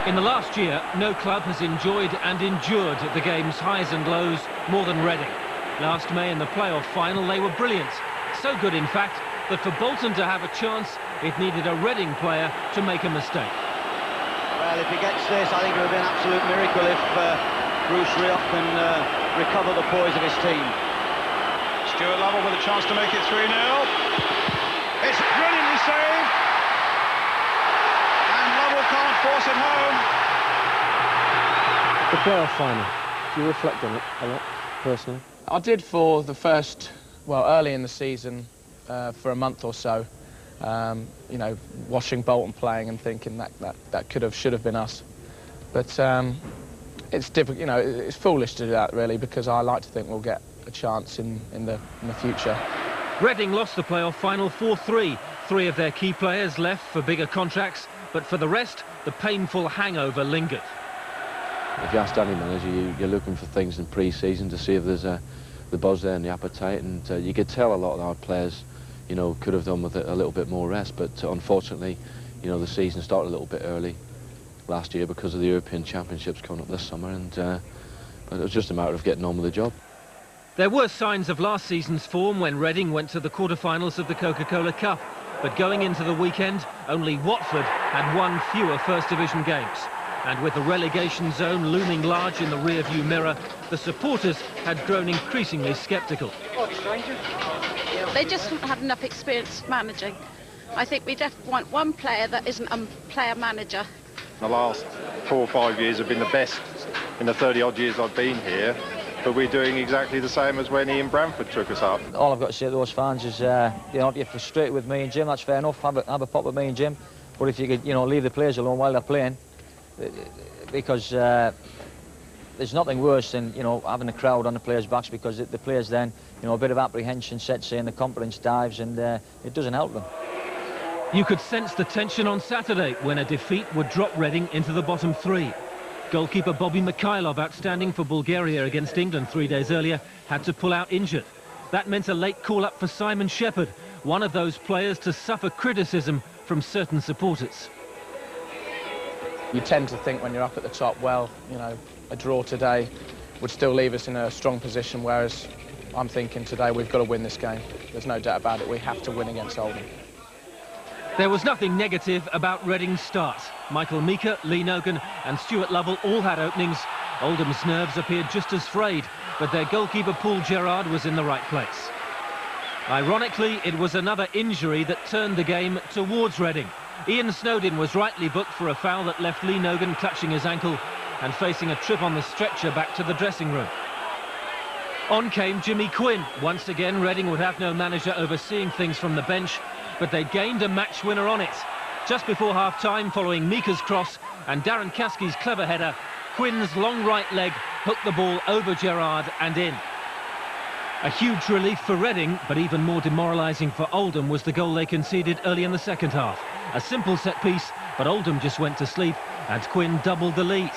In the last year, no club has enjoyed and endured the game's highs and lows more than Reading. Last May in the playoff final, they were brilliant. So good, in fact, that for Bolton to have a chance, it needed a Reading player to make a mistake. Well, if he gets this, I think it would be an absolute miracle if Bruce Rioch can recover the poise of his team. Stuart Lovell with a chance to make it 3-0. It's brilliantly saved. And Lovell can't force it home. The playoff final, do you reflect on it a lot, personally? I did for the first, well, early in the season, for a month or so. You know, watching Bolton playing and thinking that should have been us. But it's difficult, you know, it's foolish to do that really, because I like to think we'll get a chance in the future. Reading lost the playoff final 4-3. 3 of their key players left for bigger contracts, but for the rest, the painful hangover lingered. If you ask any manager, you're looking for things in pre-season to see if there's the buzz there and the appetite, and you could tell a lot of our players, you know, could have done with a little bit more rest, but unfortunately, you know, the season started a little bit early last year because of the European Championships coming up this summer, and but it was just a matter of getting on with the job. There were signs of last season's form when Reading went to the quarter-finals of the Coca-Cola Cup, but going into the weekend, only Watford had 1 fewer First Division games. And with the relegation zone looming large in the rear-view mirror, the supporters had grown increasingly sceptical. They just haven't had enough experience managing. I think we definitely want one player that isn't a player-manager. The last 4 or 5 years have been the best in the 30-odd years I've been here, but we're doing exactly the same as when Ian Bramford took us up. All I've got to say to those fans is, you know, if you're frustrated with me and Jim, that's fair enough, have a pop with me and Jim, but if you could, you know, leave the players alone while they're playing, because there's nothing worse than, you know, having a crowd on the players' backs, because the players then, you know, a bit of apprehension sets in, the confidence dives, and it doesn't help them. You could sense the tension on Saturday when a defeat would drop Reading into the bottom 3. Goalkeeper Bobby Mikhailov, outstanding for Bulgaria against England 3 days earlier, had to pull out injured. That meant a late call-up for Simon Shepherd, one of those players to suffer criticism from certain supporters. You tend to think when you're up at the top, well, you know, a draw today would still leave us in a strong position, whereas I'm thinking today we've got to win this game. There's no doubt about it, we have to win against Oldham. There was nothing negative about Reading's start. Michael Meeker, Lee Nogan and Stuart Lovell all had openings. Oldham's nerves appeared just as frayed, but their goalkeeper Paul Gerrard was in the right place. Ironically, it was another injury that turned the game towards Reading. Ian Snowden was rightly booked for a foul that left Lee Nogan clutching his ankle and facing a trip on the stretcher back to the dressing room. On came Jimmy Quinn. Once again, Reading would have no manager overseeing things from the bench, but they gained a match winner on it. Just before half-time, following Mika's cross and Darren Caskey's clever header, Quinn's long right leg hooked the ball over Gerrard and in. A huge relief for Reading, but even more demoralising for Oldham was the goal they conceded early in the second half. A simple set-piece, but Oldham just went to sleep and Quinn doubled the lead.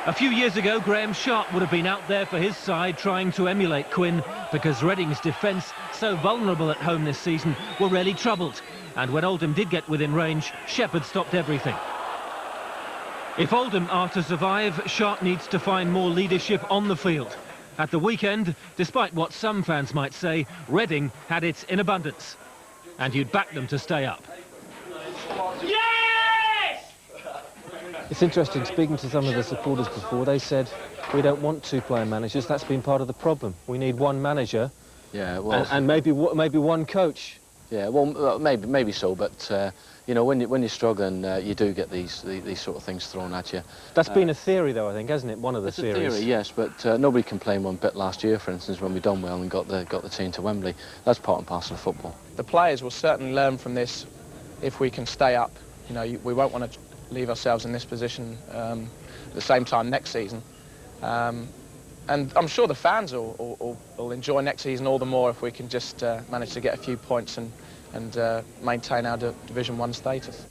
A few years ago, Graham Sharp would have been out there for his side trying to emulate Quinn, because Reading's defence, so vulnerable at home this season, were really troubled. And when Oldham did get within range, Shepherd stopped everything. If Oldham are to survive, Sharp needs to find more leadership on the field. At the weekend, despite what some fans might say, Reading had it in abundance. And you'd back them to stay up. It's interesting, speaking to some of the supporters before, they said, we don't want 2 player managers, that's been part of the problem. We need one manager, yeah, well, and maybe one coach. Yeah, well, maybe so, but you know, when you're struggling, you do get these sort of things thrown at you. That's been a theory, though, I think, hasn't it? One of the theories. It's a theory, yes, but nobody complained one bit last year, for instance, when we done well and got the team to Wembley. That's part and parcel of football. The players will certainly learn from this if we can stay up. You know, we won't want to leave ourselves in this position at the same time next season. And I'm sure the fans will enjoy next season all the more if we can just manage to get a few points and maintain our Division 1 status.